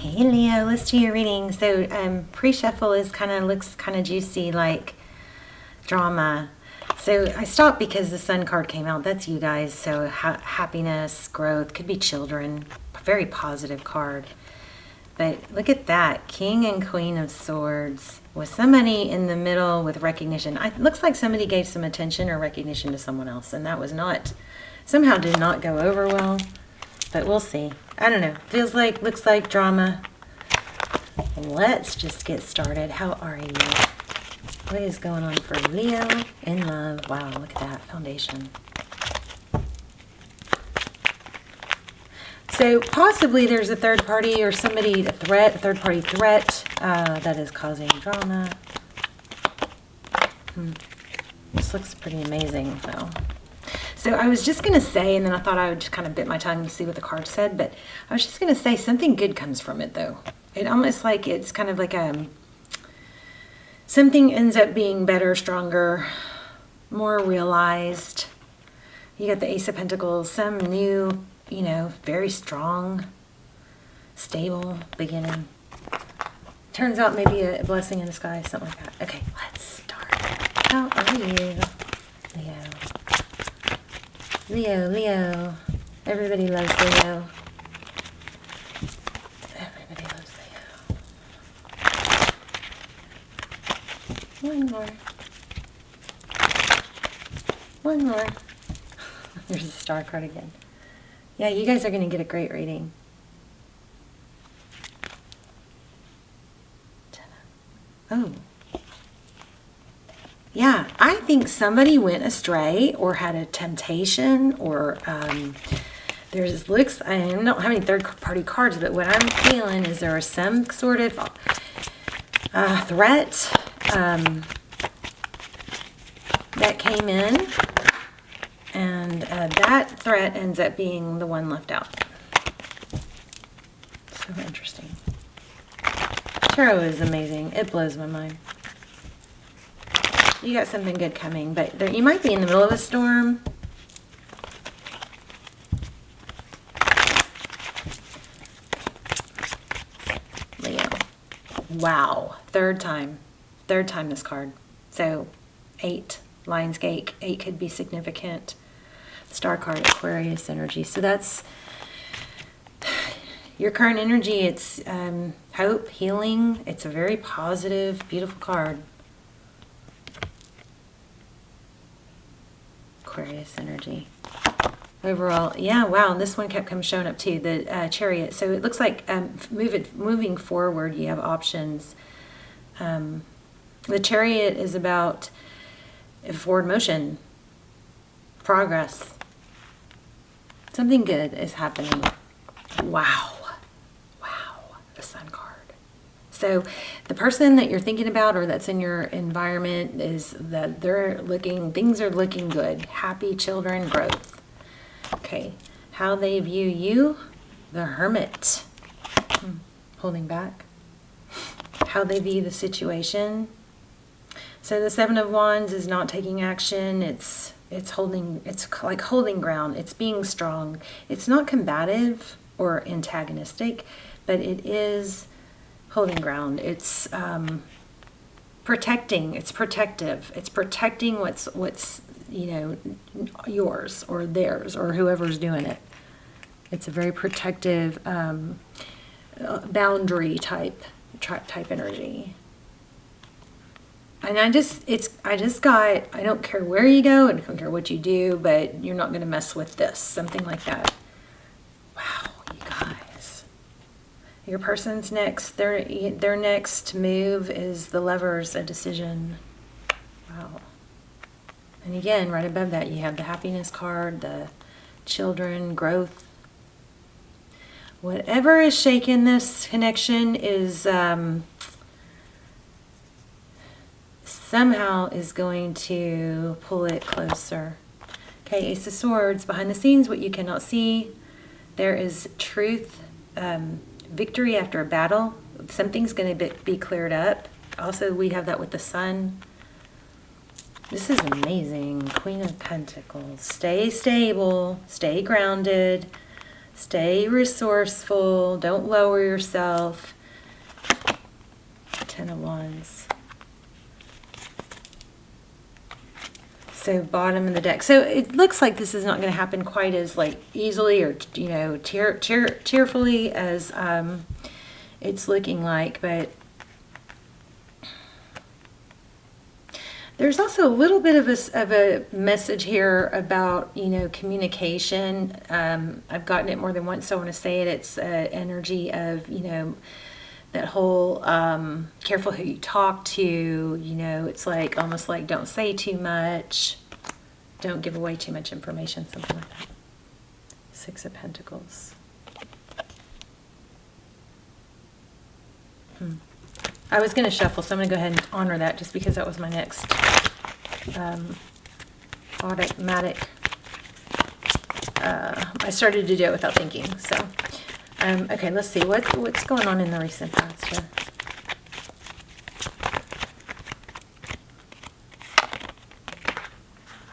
Hey Leo, let's do your reading. So pre-shuffle is looks kind of juicy, like drama. So I stopped because the Sun card came out. That's you guys. So happiness, growth, could be children. Very positive card. But look at that, King and Queen of Swords with somebody in the middle with recognition. It looks like somebody gave some attention or recognition to someone else, and that was not, somehow did not go over well. But we'll see. I don't know. Looks like drama. Let's just get started. How are you? What is going on for Leo in love? Wow, look at that foundation. So possibly there's a third party or somebody, a third party threat that is causing drama. This looks pretty amazing though. So I was just going to say, and then I thought I would just kind of bit my tongue to see what the card said, but I was just going to say something good comes from it though. It almost like it's kind of like something ends up being better, stronger, more realized. You got the Ace of Pentacles, some new, very strong, stable beginning. Turns out maybe a blessing in disguise, something like that. Okay, let's start. How are you, Leo? Leo. Everybody loves Leo. Everybody loves Leo. One more. There's a star card again. Yeah, you guys are going to get a great reading. Oh. Yeah, I think somebody went astray or had a temptation or I don't have any third party cards, but what I'm feeling is there was some sort of threat that came in, and that threat ends up being the one left out. So interesting. Tarot is amazing. It blows my mind. You got something good coming, but you might be in the middle of a storm. Leo. Wow. Third time this card. So 8, Lion's Gate. 8 could be significant. Star card, Aquarius energy. So that's your current energy. It's hope, healing. It's a very positive, beautiful card. Aquarius energy. Overall, yeah, wow, this one kept showing up too, the Chariot. So it looks like moving forward, you have options. The Chariot is about forward motion, progress. Something good is happening. Wow, the Sun card. So the person that you're thinking about or that's in your environment is that things are looking good. Happy children, growth. Okay, how they view you, the Hermit. Holding back. How they view the situation. So the 7 of Wands is not taking action. It's like holding ground. It's being strong. It's not combative or antagonistic, but it is holding ground. It's protecting. It's protective. It's protecting what's yours or theirs or whoever's doing it. It's a very protective boundary type energy. And I don't care where you go and I don't care what you do, but you're not going to mess with this. Something like that. Wow, you guys. Your person's next, their next move is the Lovers, a decision. Wow. And again, right above that, you have the happiness card, the children, growth. Whatever is shaking this connection is somehow is going to pull it closer. Okay, Ace of Swords, behind the scenes, what you cannot see. There is truth, victory after a battle. Something's going to be cleared up. Also, we have that with the Sun. This is amazing. Queen of Pentacles. Stay stable, stay grounded, Stay resourceful. Don't lower yourself. 10 of Wands. So bottom of the deck. So it looks like this is not going to happen quite as like easily or, you know, cheerfully as it's looking like, but there's also a little bit of a message here about, you know, communication. I've gotten it more than once, so I want to say it. It's energy of, you know, that whole careful who you talk to, you know, it's like almost like don't say too much, don't give away too much information, something like that. 6 of Pentacles. I was going to shuffle, so I'm going to go ahead and honor that just because that was my next automatic. I started to do it without thinking, so. Okay, let's see. What's going on in the recent past here?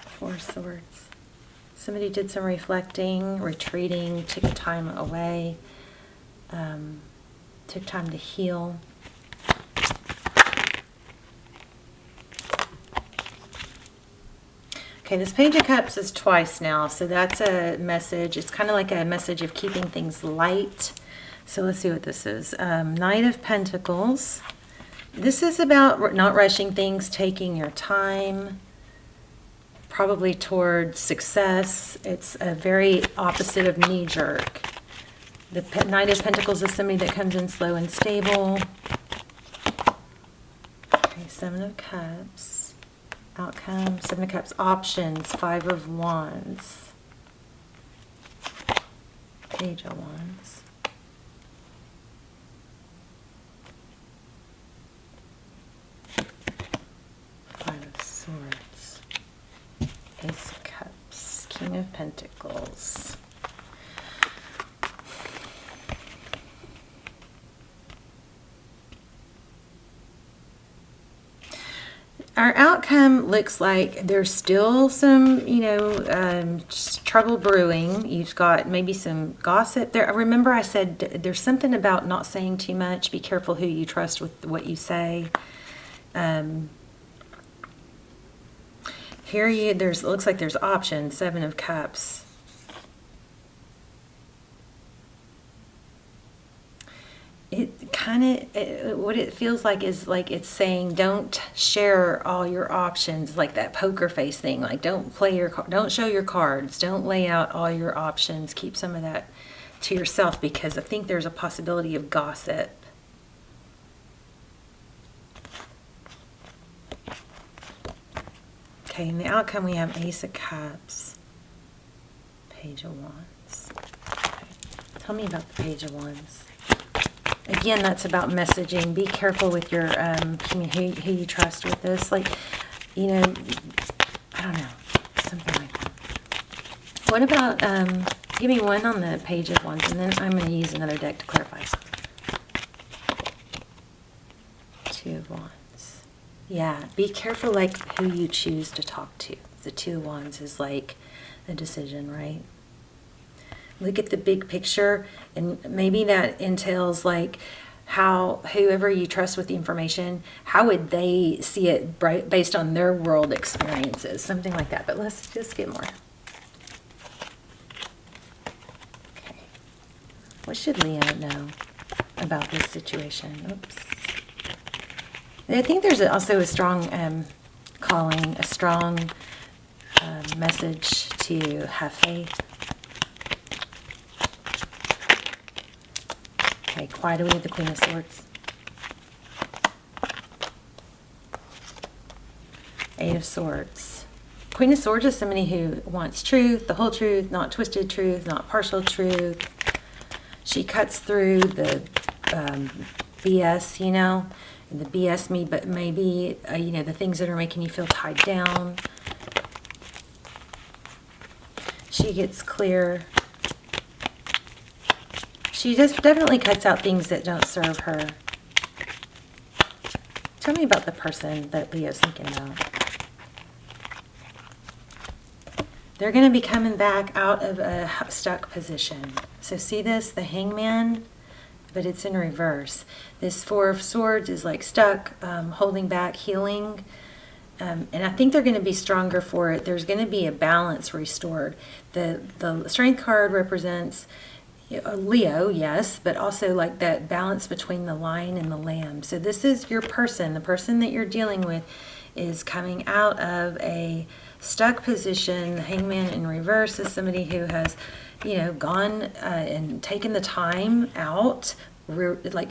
Four Swords. Somebody did some reflecting, retreating, took time away, took time to heal. Okay, this Page of Cups is twice now, so that's a message. It's kind of like a message of keeping things light. So let's see what this is. Knight of Pentacles. This is about not rushing things, taking your time, probably toward success. It's a very opposite of knee-jerk. The Knight of Pentacles is somebody that comes in slow and stable. Okay, 7 of Cups. Outcome, 7 of Cups, options, 5 of Wands, Page of Wands, Five of Swords, Ace of Cups, King of Pentacles. Our outcome looks like there's still some, you know, trouble brewing. You've got maybe some gossip there. Remember I said there's something about not saying too much. Be careful who you trust with what you say. Here it looks like there's options, 7 of Cups. It kind of, what it feels like is like it's saying don't share all your options, like that poker face thing. Like don't show your cards, don't lay out all your options. Keep some of that to yourself because I think there's a possibility of gossip. Okay, in the outcome we have Ace of Cups, Page of Wands. Okay. Tell me about the Page of Wands. Again, that's about messaging. Be careful with your who you trust with this. Like, you know, I don't know, something like that. What about, give me one on the Page of Wands, and then I'm going to use another deck to clarify. 2 of Wands. Yeah, be careful like who you choose to talk to. The 2 of Wands is like a decision, right? Look at the big picture, and maybe that entails like how whoever you trust with the information, how would they see it based on their world experiences, something like that. But let's just get more. Okay. What should Leo know about this situation? Oops. I think there's also a strong calling, a strong message to have faith. Okay, quiet away the Queen of Swords. 8 of Swords. Queen of Swords is somebody who wants truth, the whole truth, not twisted truth, not partial truth. She cuts through the BS, you know, the BS me, but maybe, you know, the things that are making you feel tied down. She gets clear. She just definitely cuts out things that don't serve her. Tell me about the person that Leo's thinking about. They're going to be coming back out of a stuck position. So see this, the Hangman, but it's in reverse. This Four of Swords is like stuck, holding back, healing. And I think they're going to be stronger for it. There's going to be a balance restored. The Strength card represents Leo, yes, but also like that balance between the lion and the lamb. So this is your person. The person that you're dealing with is coming out of a stuck position. The Hangman in reverse is somebody who has, gone and taken the time out. Like,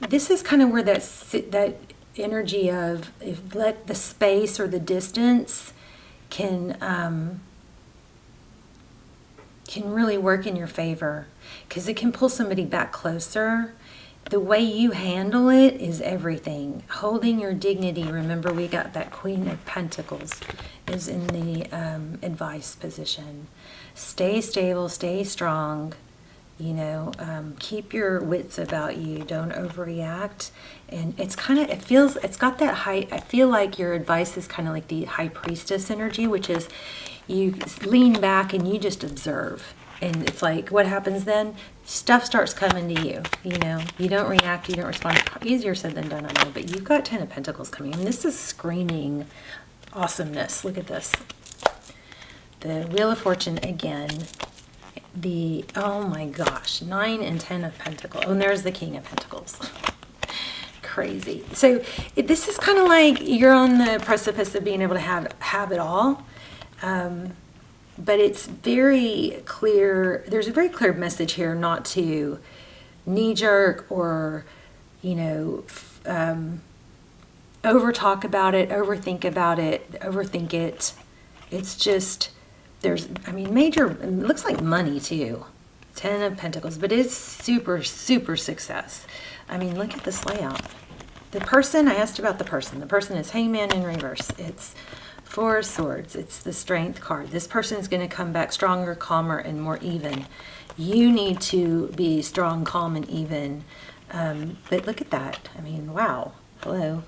this is kind of where that energy of let the space or the distance can really work in your favor, because it can pull somebody back closer. The way you handle it is everything. Holding your dignity. Remember, we got that Queen of Pentacles is in the advice position. Stay stable, stay strong. Keep your wits about you. Don't overreact. And it's got that high, I feel like your advice is kind of like the High Priestess energy, which is you lean back and you just observe. And it's like, what happens then? Stuff starts coming to you. You don't react, you don't respond. Easier said than done, I know, but you've got 10 of Pentacles coming. And this is screaming awesomeness. Look at this. The Wheel of Fortune again. Oh my gosh, 9 and 10 of Pentacles. Oh, and there's the King of Pentacles. Crazy. So this is kind of like you're on the precipice of being able to have it all. But it's very clear. There's a very clear message here not to knee jerk or, over talk about it, overthink it. It's just, major, it looks like money too. 10 of Pentacles, but it's super, super success. Look at this layout. The person, I asked about the person. The person is Hangman in reverse. It's Four of Swords. It's the Strength card. This person is going to come back stronger, calmer, and more even. You need to be strong, calm, and even. But look at that. Wow. Hello.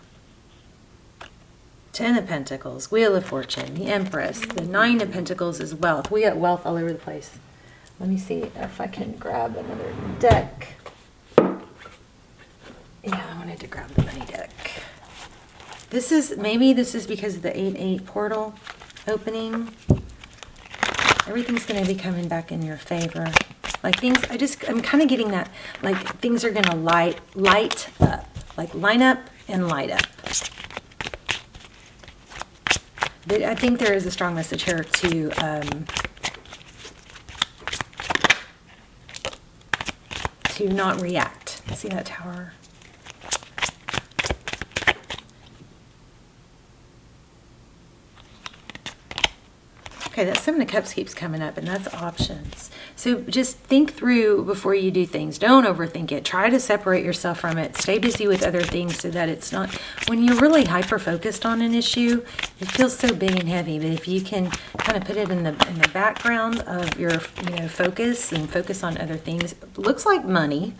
10 of Pentacles, Wheel of Fortune, the Empress. The 9 of Pentacles is wealth. We got wealth all over the place. Let me see if I can grab another deck. Yeah, I wanted to grab the money deck. Maybe this is because of the 8-8 portal opening. Everything's going to be coming back in your favor. Like I'm kind of getting that, like things are going to light up. Like line up and light up. But I think there is a strong message here to not react. See that Tower? Okay, that Seven of Cups keeps coming up, and that's options. So just think through before you do things. Don't overthink it. Try to separate yourself from it. Stay busy with other things so that it's not... When you're really hyper-focused on an issue, it feels so big and heavy. But if you can kind of put it in the background of your focus and focus on other things, it looks like money.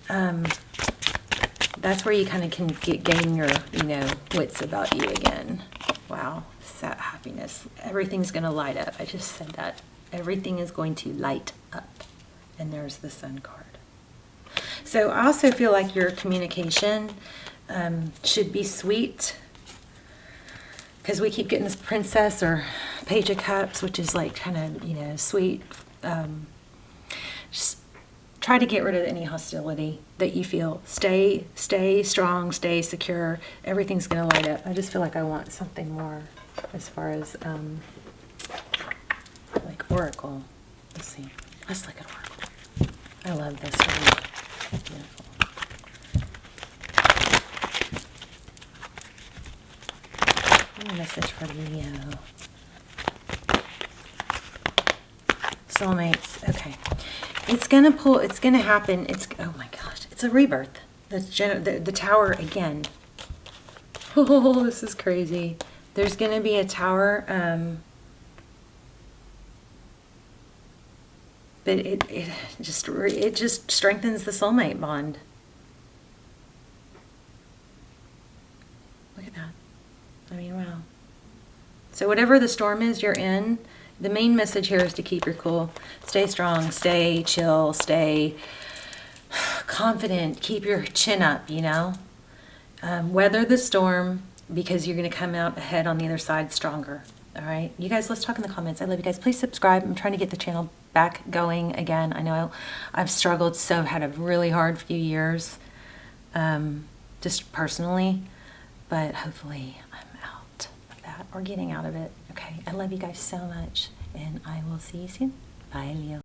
That's where you kind of can gain your wits about you again. Wow. Happiness. Everything's going to light up. I just said that. Everything is going to light up. And there's the Sun card. So I also feel like your communication should be sweet, because we keep getting this Princess or Page of Cups, which is like kind of, sweet. Just try to get rid of any hostility that you feel. Stay strong, stay secure. Everything's going to light up. I just feel like I want something more as far as like Oracle. Let's see. Let's look at Oracle. I love this one. Beautiful. A message for Leo. Soulmates. Okay. It's gonna happen. Oh my gosh. It's a rebirth. The Tower again. Oh, this is crazy. There's going to be a Tower, but it just strengthens the soulmate bond. Look at that. Wow. So whatever the storm is you're in, The main message here is to keep your cool. Stay strong, stay chill, stay confident. Keep your chin up, you know. Weather the storm, because you're going to come out ahead on the other side stronger. All right, you guys, let's talk in the comments. I love you guys. Please subscribe. I'm trying to get the channel back going again. I know I've struggled, so had a really hard few years, just personally, but hopefully I'm out of that, or getting out of it. Okay, I love you guys so much, and I will see you soon. Bye, Leo.